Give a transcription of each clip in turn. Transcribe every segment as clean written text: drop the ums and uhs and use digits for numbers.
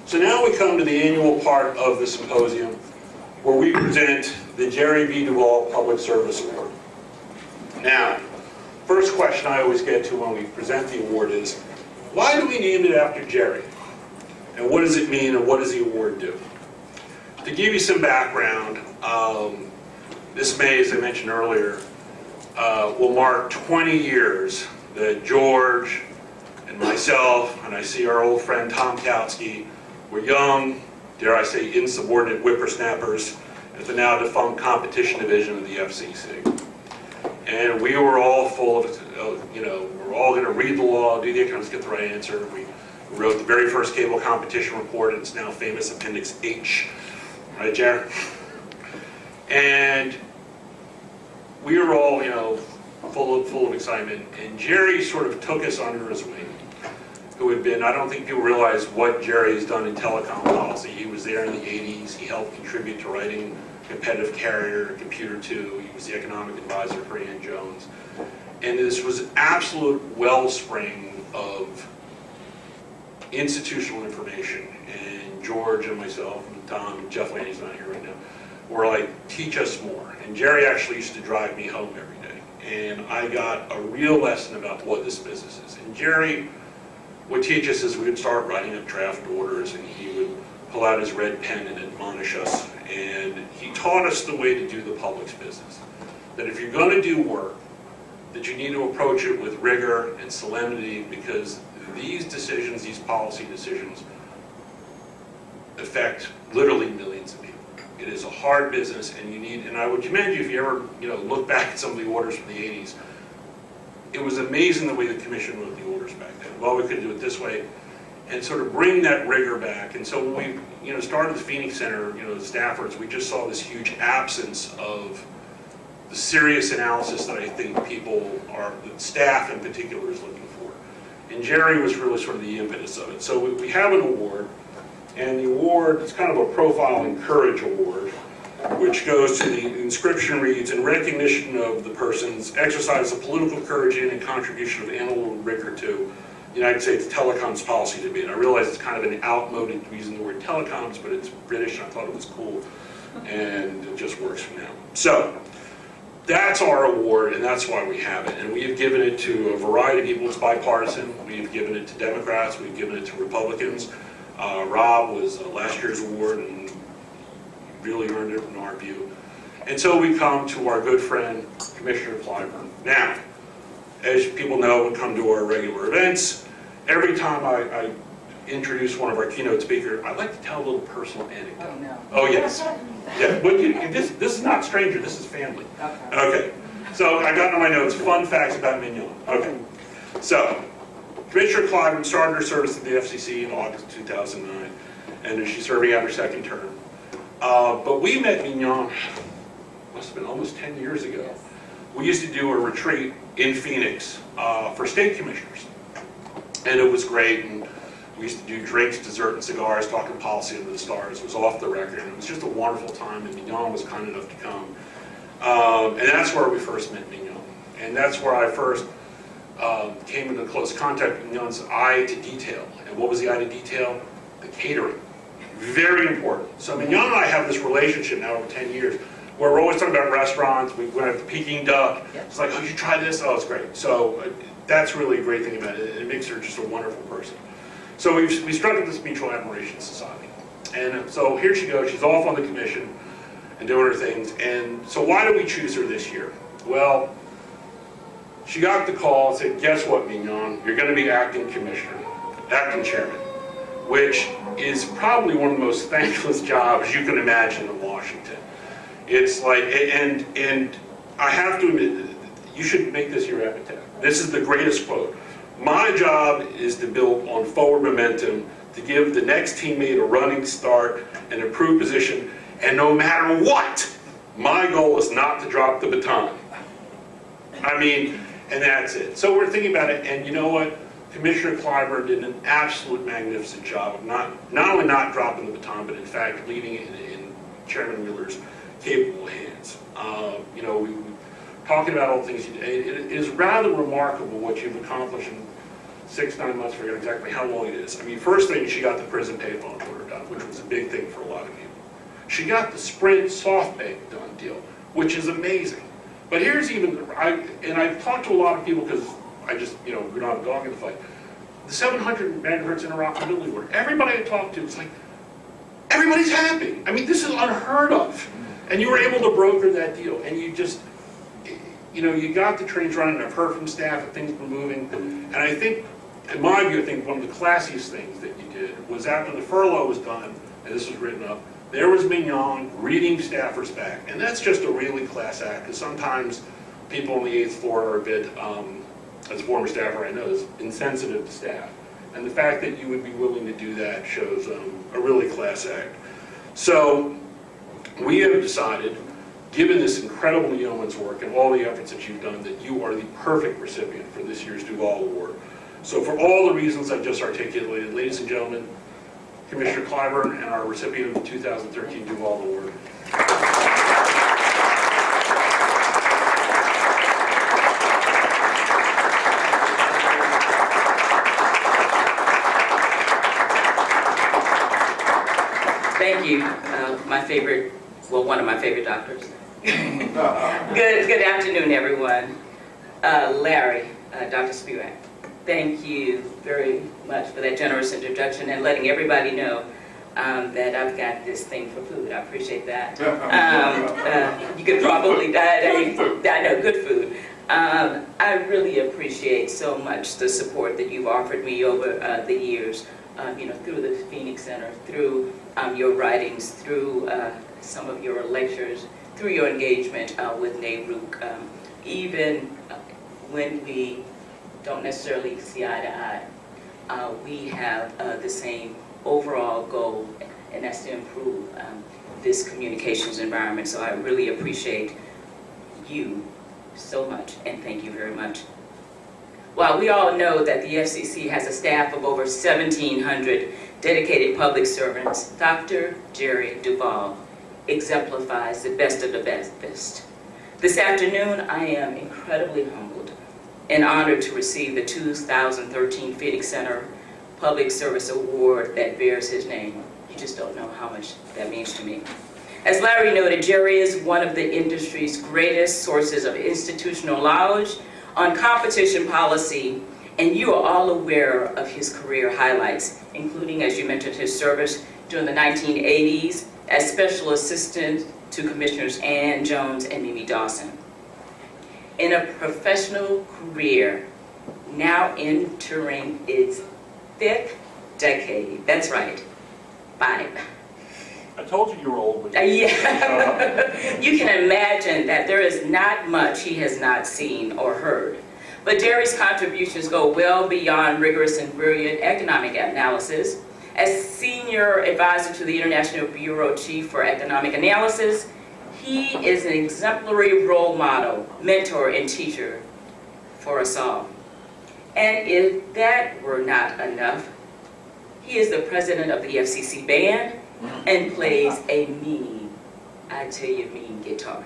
So now we come to the annual part of the symposium where we present the Jerry B. Duvall Public Service Award. Now, first question I always get to when we present the award is, why do we name it after Jerry? And what does it mean, and what does the award do? To give you some background, this May, as I mentioned earlier, will mark 20 years that George and myself, and I see our old friend Tom Kautsky, were young, dare I say, insubordinate whippersnappers at the now defunct competition division of the FCC. And we were all full of, we're all going to read the law, do the economics, get the right answer. We wrote the very first cable competition report, and it's now famous Appendix H. Right, Jared? And we were all, full of excitement. And Jerry sort of took us under his wing, who had been, I don't think people realize what Jerry has done in telecom policy. He was there in the 80s. He helped contribute to writing Competitive Carrier, Computer 2. He was the economic advisor for Ann Jones. And this was an absolute wellspring of institutional information. And George and myself and Tom, and Jeff Laney's not here right now, were like, teach us more. And Jerry actually used to drive me home every day. And I got a real lesson about what this business is. And Jerry would teach us as we would start writing up draft orders, and he would pull out his red pen and admonish us. And he taught us the way to do the public's business. That if you're going to do work, that you need to approach it with rigor and solemnity, because these decisions, these policy decisions, affect literally millions of people. It is a hard business, and you need, and I would commend you if you ever, look back at some of the orders from the 80s. It was amazing the way the commission wrote the orders back then. Well, we could do it this way, and sort of bring that rigor back. And so when we, started the Phoenix Center, the staffers, we just saw this huge absence of the serious analysis that I think people the staff in particular is looking for. And Jerry was really sort of the impetus of it. So we have an award, and the award is kind of a Profile and Courage Award, which goes to the inscription reads, in recognition of the person's exercise of political courage and contribution of analytical rigor to the United States telecoms policy debate. I realize it's kind of an outmoded using the word telecoms, but it's British, and I thought it was cool, and it just works for now. So that's our award, and that's why we have it. And we have given it to a variety of people. It's bipartisan. We've given it to Democrats. We've given it to Republicans. Rob was last year's award, and really earned it in our view. And so we come to our good friend, Commissioner Clyburn. Now, as people know and come to our regular events, every time I introduce one of our keynote speakers, I like to tell a little personal anecdote. Oh, no. Oh, yes. Yeah, but this is not stranger, this is family. Okay. So I got on my notes, fun facts about Mignon. Okay. So, Commissioner Clyburn started her service at the FCC in August 2009, and she's serving out her second term. But we met Mignon, must have been almost 10 years ago. Yes. We used to do a retreat in Phoenix for state commissioners. And it was great, and we used to do drinks, dessert, and cigars, talking policy under the stars. It was off the record, and it was just a wonderful time, and Mignon was kind enough to come. And that's where we first met Mignon. And that's where I first came into close contact with Mignon's eye to detail. And what was the eye to detail? The catering. Very important. So Mignon and I have this relationship now over 10 years where we're always talking about restaurants. We went to Peking Duck. Yep. It's like, oh, you try this? Oh, it's great. So that's really a great thing about it. It makes her just a wonderful person. So we struck up this Mutual Admiration Society. And so here she goes. She's off on the commission and doing her things. And so why did we choose her this year? Well, she got the call and said, guess what, Mignon? You're going to be acting commissioner, acting chairman, which is probably one of the most thankless jobs you can imagine in Washington. It's like, and I have to admit, you should make this your epitaph. This is the greatest quote. My job is to build on forward momentum, to give the next teammate a running start, an improved position, and no matter what, my goal is not to drop the baton. I mean, and that's it. So we're thinking about it, and you know what? Commissioner Clyburn did an absolute magnificent job of not only not dropping the baton, but in fact leaving it in Chairman Wheeler's capable hands. We talking about all the things you did. It is rather remarkable what you've accomplished. And 6, 9 months, I forget exactly how long it is. I mean, first thing, she got the prison payphone order done, which was a big thing for a lot of people. She got the Sprint SoftBank done deal, which is amazing. But here's even, I've talked to a lot of people because I just, we don't have a dog in the fight. The 700 megahertz interoperability order, everybody I talked to, it's like, everybody's happy. I mean, this is unheard of. And you were able to broker that deal, and you just, you got the trains running. I've heard from staff that things were moving. And I think, in my view, I think one of the classiest things that you did was after the furlough was done, and this was written up, there was Mignon reading staffers back. And that's just a really class act, because sometimes people on the 8th floor are a bit, as a former staffer I know, is insensitive to staff. And the fact that you would be willing to do that shows a really class act. So we have decided, given this incredible yeoman's work and all the efforts that you've done, that you are the perfect recipient for this year's Duvall Award. So for all the reasons I've just articulated, ladies and gentlemen, Commissioner Clyburn and our recipient of the 2013 Duvall Award. Thank you, one of my favorite doctors. Good afternoon, everyone. Larry, Dr. Spivak, thank you very much for that generous introduction and letting everybody know that I've got this thing for food. I appreciate that. You could probably, I know, good food. I really appreciate so much the support that you've offered me over the years, through the Phoenix Center, through your writings, through some of your lectures, through your engagement with NARUC, even when we don't necessarily see eye to eye, we have the same overall goal, and that's to improve this communications environment. So I really appreciate you so much, and thank you very much. While we all know that the FCC has a staff of over 1,700 dedicated public servants, Dr. Jerry Duvall exemplifies the best of the best. This afternoon, I am incredibly humbled and honored to receive the 2013 Phoenix Center Public Service Award that bears his name. You just don't know how much that means to me. As Larry noted, Jerry is one of the industry's greatest sources of institutional knowledge on competition policy, and you are all aware of his career highlights, including, as you mentioned, his service during the 1980s as Special Assistant to Commissioners Ann Jones and Mimi Dawson. In a professional career now entering its 5th decade, that's right, 5. I told you were old. Yeah. You can imagine that there is not much he has not seen or heard. But Jerry's contributions go well beyond rigorous and brilliant economic analysis. As Senior Advisor to the International Bureau Chief for Economic Analysis, he is an exemplary role model, mentor, and teacher for us all. And if that were not enough, he is the president of the FCC band and plays a mean guitar.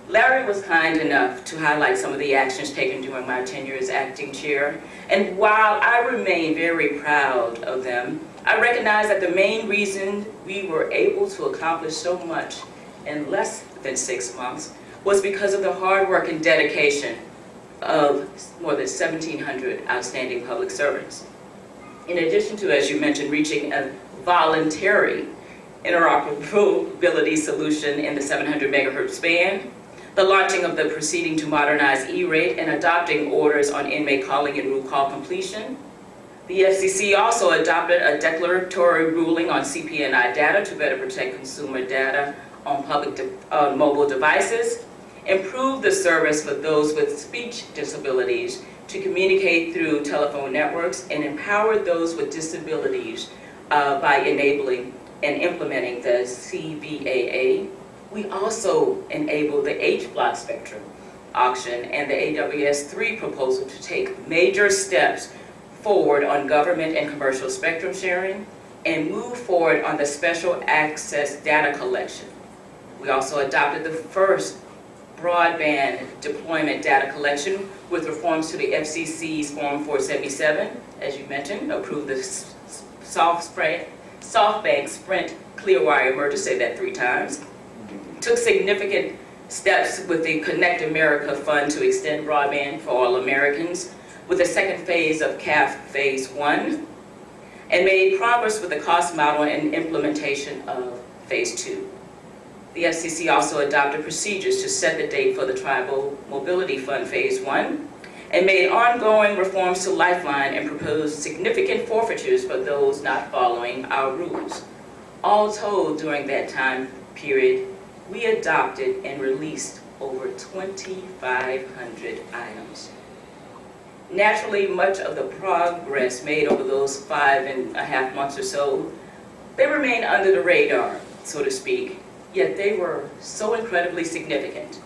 Larry was kind enough to highlight some of the actions taken during my tenure as acting chair, and while I remain very proud of them, I recognize that the main reason we were able to accomplish so much in less than 6 months was because of the hard work and dedication of more than 1,700 outstanding public servants. In addition to, as you mentioned, reaching a voluntary interoperability solution in the 700 megahertz band, the launching of the proceeding to modernize E-rate and adopting orders on inmate calling and roll call completion. The FCC also adopted a declaratory ruling on CPNI data to better protect consumer data on mobile devices, improve the service for those with speech disabilities to communicate through telephone networks, and empower those with disabilities by enabling and implementing the CBAA. We also enabled the H-block spectrum auction and the AWS-3 proposal to take major steps forward on government and commercial spectrum sharing and move forward on the special access data collection. We also adopted the first broadband deployment data collection with reforms to the FCC's Form 477, as you mentioned, approved the SoftBank Sprint Clearwire merger, say that 3 times, took significant steps with the Connect America Fund to extend broadband for all Americans with the second phase of CAF Phase 1, and made progress with the cost model and implementation of Phase 2. The FCC also adopted procedures to set the date for the Tribal Mobility Fund Phase 1, and made ongoing reforms to Lifeline and proposed significant forfeitures for those not following our rules. All told, during that time period, we adopted and released over 2,500 items. Naturally, much of the progress made over those 5.5 months or so, they remained under the radar, so to speak, yet they were so incredibly significant.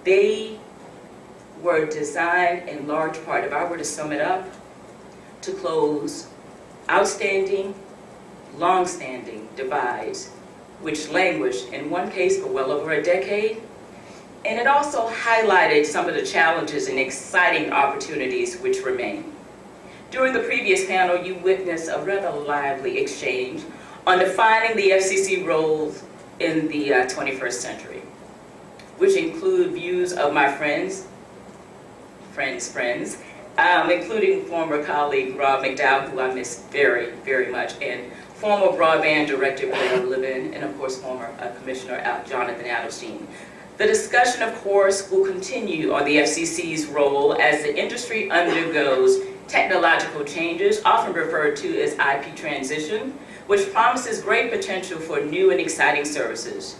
They were designed in large part, if I were to sum it up, to close outstanding, long-standing divides which languished in one case for well over a decade. And it also highlighted some of the challenges and exciting opportunities which remain. During the previous panel, you witnessed a rather lively exchange on defining the FCC roles in the 21st century, which include views of my friends, including former colleague Rob McDowell, who I miss very, very much, and former broadband director Blair Levin, and of course former Commissioner Jonathan Adelstein. The discussion, of course, will continue on the FCC's role as the industry undergoes technological changes, often referred to as IP transition, which promises great potential for new and exciting services.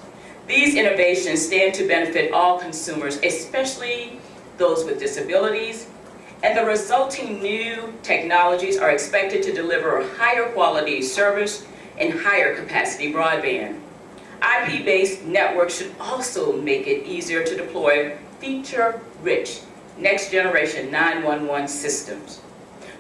These innovations stand to benefit all consumers, especially those with disabilities, and the resulting new technologies are expected to deliver higher quality service and higher capacity broadband. IP-based networks should also make it easier to deploy feature-rich next-generation 911 systems.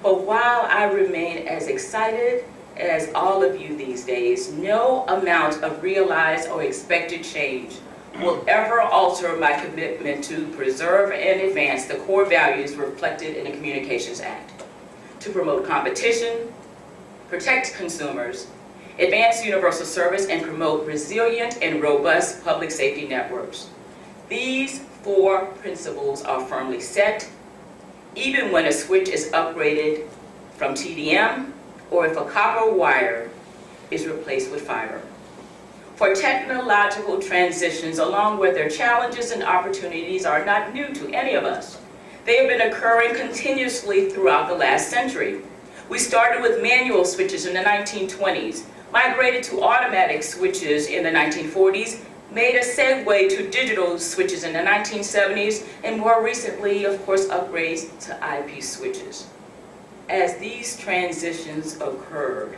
But while I remain as excited as all of you these days, no amount of realized or expected change will ever alter my commitment to preserve and advance the core values reflected in the Communications Act, to promote competition, protect consumers, advance universal service, and promote resilient and robust public safety networks. These 4 principles are firmly set, even when a switch is upgraded from TDM or if a copper wire is replaced with fiber. For technological transitions, along with their challenges and opportunities, are not new to any of us. They have been occurring continuously throughout the last century. We started with manual switches in the 1920s, migrated to automatic switches in the 1940s, made a segue to digital switches in the 1970s, and more recently, of course, upgrades to IP switches. As these transitions occurred,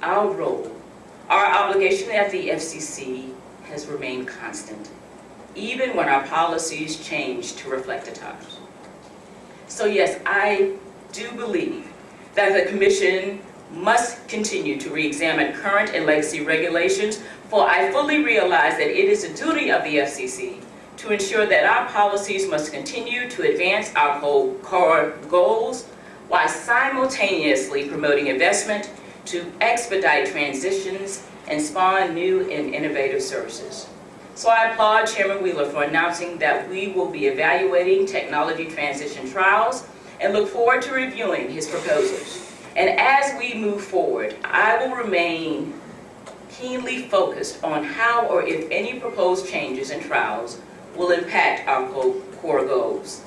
our role, our obligation at the FCC has remained constant, even when our policies change to reflect the times. So yes, I do believe that the Commission must continue to re-examine current and legacy regulations, for I fully realize that it is the duty of the FCC to ensure that our policies must continue to advance our core goals while simultaneously promoting investment to expedite transitions and spawn new and innovative services. So I applaud Chairman Wheeler for announcing that we will be evaluating technology transition trials and look forward to reviewing his proposals. And as we move forward, I will remain keenly focused on how or if any proposed changes and trials will impact our core goals.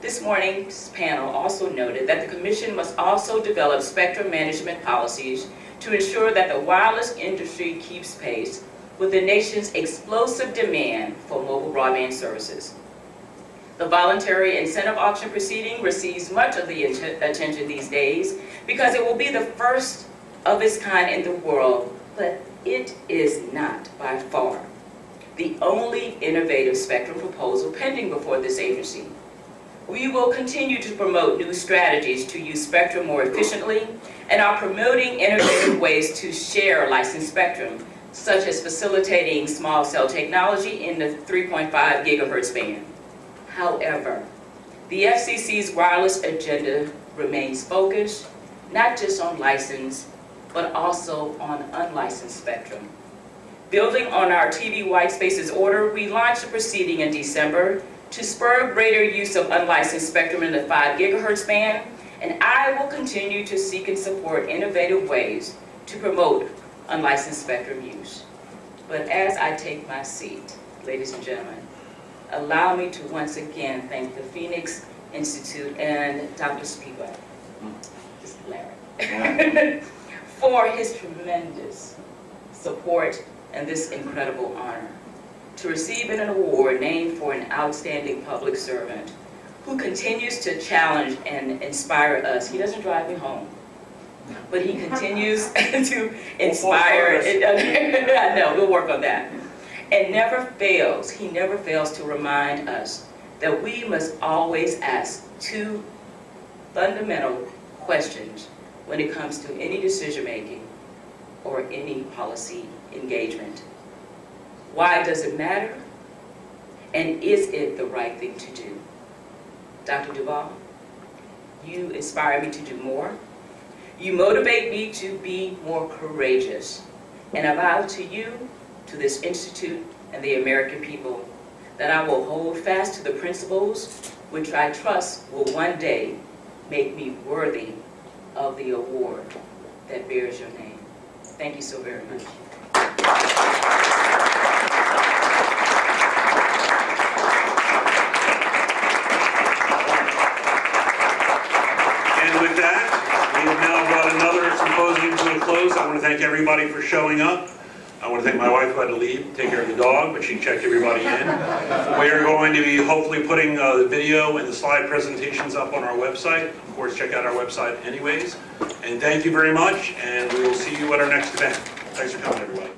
This morning's panel also noted that the Commission must also develop spectrum management policies to ensure that the wireless industry keeps pace with the nation's explosive demand for mobile broadband services. The voluntary incentive auction proceeding receives much of the attention these days because it will be the first of its kind in the world, but it is not by far the only innovative spectrum proposal pending before this agency. We will continue to promote new strategies to use spectrum more efficiently and are promoting innovative ways to share licensed spectrum such as facilitating small cell technology in the 3.5 gigahertz band. However, the FCC's wireless agenda remains focused not just on licensed, but also on unlicensed spectrum. Building on our TV White Spaces order, we launched a proceeding in December to spur greater use of unlicensed spectrum in the 5 gigahertz band, and I will continue to seek and support innovative ways to promote unlicensed spectrum use. But as I take my seat, ladies and gentlemen, allow me to once again thank the Phoenix Institute and Dr. Spivak, Larry, for his tremendous support and this incredible honor to receive an award named for an outstanding public servant who continues to challenge and inspire us. He doesn't drive me home, but he continues to inspire. I know, we'll work on that. And he never fails to remind us that we must always ask two fundamental questions when it comes to any decision making or any policy engagement. Why does it matter? And is it the right thing to do? Dr. Duvall, you inspire me to do more. You motivate me to be more courageous. And I vow to you, to this institute, and the American people, that I will hold fast to the principles which I trust will one day make me worthy of the award that bears your name. Thank you so very much. And with that, we have now brought another symposium to a close. I want to thank everybody for showing up. I want to thank my wife who had to leave, take care of the dog, but she checked everybody in. We are going to be hopefully putting the video and the slide presentations up on our website. Of course, check out our website anyways. And thank you very much, and we will see you at our next event. Thanks for coming, everybody.